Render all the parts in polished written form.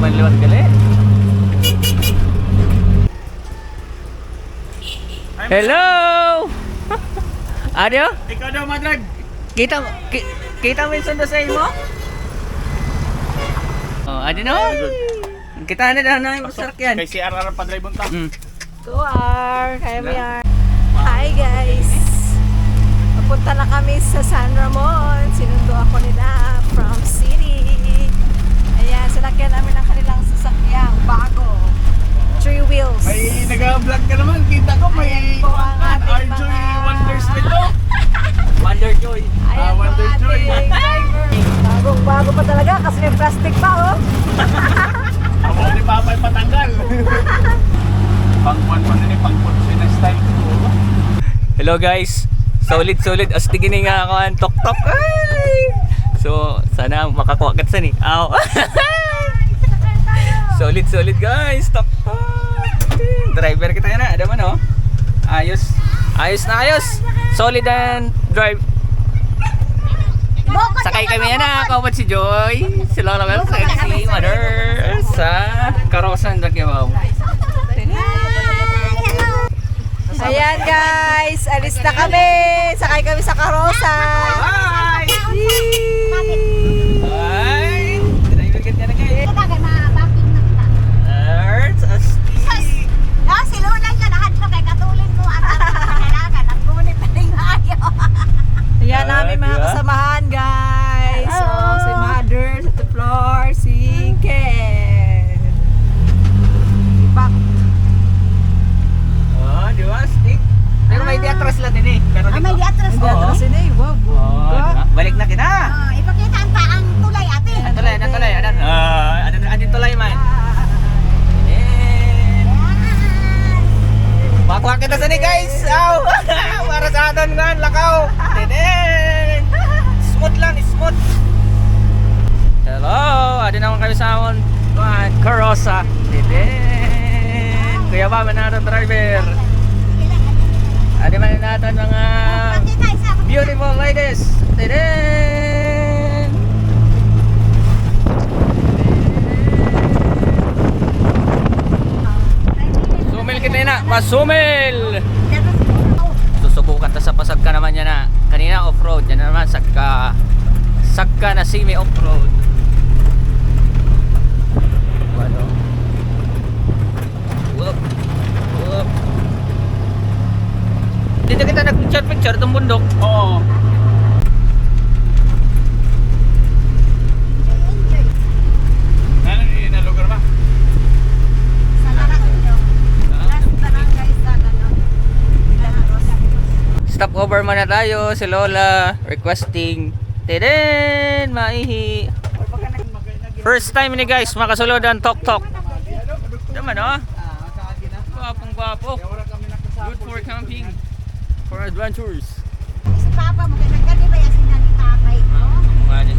manliwat gali. Hello! Adio? Ikaw daw madrag. Kita mo yung sundo sa imo? Oh, adi no? Kita na daw na yung masakyan. Kay si RR pa drive unta. Tuar, kaya may Hi guys! Papunta na kami sa San Ramon. Sinundo ako nila from city. Ayan, sinakyan namin ang kanilang sasakyang bago. 3 wheels. May nag-vlog ka naman. Kita ko may Ayan po ang ating Arjoy mga- Wonders nito. Wonder Joy. Ayan po Wonder Joy. ating driver. Bagong-bago pa talaga kasi may plastic pa oh. Ako ni Papay patanggal. Pangkuan pa din pangkuan na style ko. Hello guys. Solid astigin nga ako ang tok-tok. Ay! So, sana makakuha ka sa ni. Aw. Solid guys. Tok-tok. Driver kita na. Ada man oh. Ayos. Ayos na ayos. Solid and drive. Sakay kami yan na. Kaupat si Joy. Si Lola Mel. Sexy mother. Sa karosan na kiwaw. Ayan guys, alis na kami. Sakay kami sa karosa. Bye! Bye! Driver kita na kayo. Arts, asti. Ayan namin mga kasamahan guys. So, si Mother, si Floor, si Ken. Pak. Oh, di ba? Stick. Pero may diatras lang din eh. Pero di ba? Hindi atras sila eh. Wow, Oh, di bongga. ba? Balik na kita. Ang tulay. Adin tulay man. Wakwak kita sa ni guys. Aw. Para sa atin nga, lakaw. Tinin. Smooth lang, smooth. Hello, adin naman kami sa amon. Karosa. Tinin. Kuya ba man natin driver? Adin man natin mga beautiful ladies. Tinin. Sumil kita na, masumil! Susubukan ta sa pasagka naman yan na. Kanina off-road, yan na naman sagka na semi-off-road. Ano? Whoop! Whoop! Dito kita nag-picture itong bundok. Oo. Ano na lugar ba? Stop over muna tayo, si Lola requesting teden maihi. First time ni guys makasulod ang tok-tok. Naman oh. Gwapong gwapo. Good for camping. For adventures.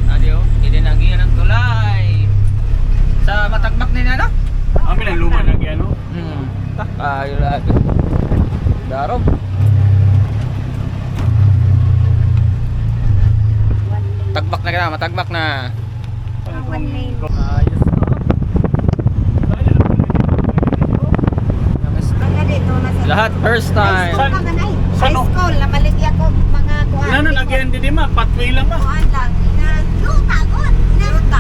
Adio, hindi nagiyan ng tulay. Sa matagmak ni na no? Amin ang luma lagi ano? Kayo lagi. Darog. Tagbak na kita, matagbak na. Ayos na. Lahat first time. Saan? school, namaligya ko mga kuhan. Ano lagyan din ma? Pathway lang ba? Kuhan lang. Luta, good. Luta.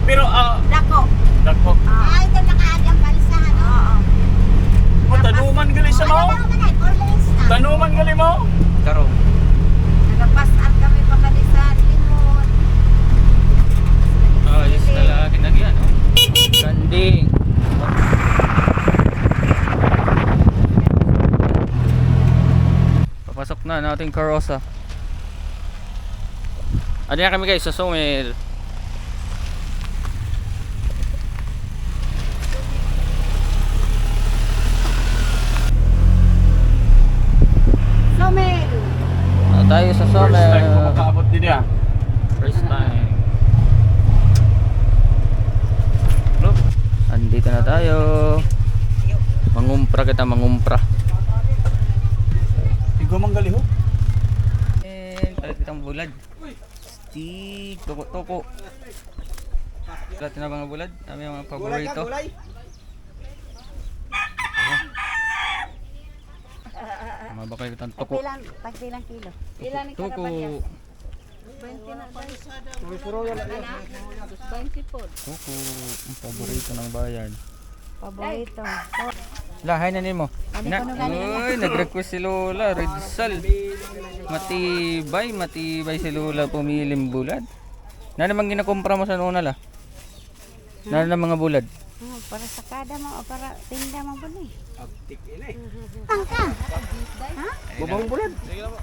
Pero Dako. dako. Ay, ito nakaad ang balisahan. Oo. Mo tanuman gali sa mo? Tanuman gali mo? Karo. Nagpasaan kami pa balisahan. Limon. Ayos na lagi nagyan, oh. Ganding. Papasok na nating karosa. Ano na kami guys sa sumil. Sumil. Tayo sa First sumil. time ko makaabot din ya. First time. Look, andito na tayo. Mangumpra kita, mangumpra. Tigo manggali ho. Palit kitang bulad. Stick, toko-toko. Lahat na mga bulad, kami mga paborito. Mabakay ko tang tuko. Pagbilang kilo. Tuko. 20 na ba? Tuko. Ang paborito ng bayan. Paborito. Lahay na nimo. Ano Na, ko nung ganun? uy, nag-request si Lola, Ridsal. Matibay si Lola pumilim bulad. Na naman ginakumpra mo sa nuna la? Na mga bulad. Para sa kada mo o para tinda mo ba ni? Bubang bulad.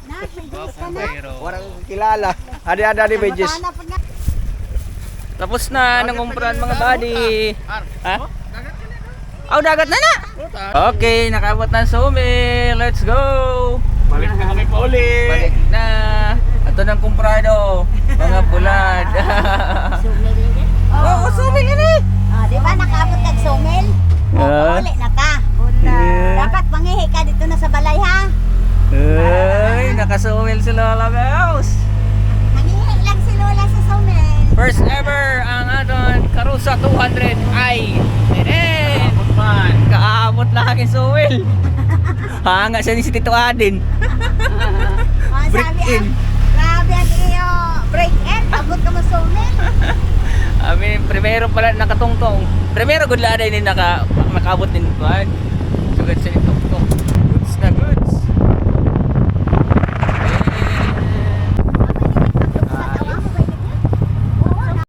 Na, higos ka na. Warang kilala. Ada di Bejes. Sana po na. Tapos na nangumprahan mga buddy. Ha? Oh, dagat na na. Okay, nakabot na ang sumil. Let's go. Balik na kami pa ulit. Balik na. Ito ng kumprado. Mga bulad. Oh, sumil yan eh. Di ba nakaabot kag sumil? Ah. Uli na ka. Yeah. Dapat mangihi ka dito na sa balay ha. Ay, nakasumil si Lola Bells. Mangihi lang si Lola sa sumil. First ever ang aton Karusa 200 ay kaabot na aking sumil. Hanga siya ni si Tito Adin. Break Sabi in. Grabe ang iyo. Break in. Abot ka mo sumil. Amin, primero pala nakatungtong. Primero good laday ni nakaabot din kuan. Sugad sa tungtong.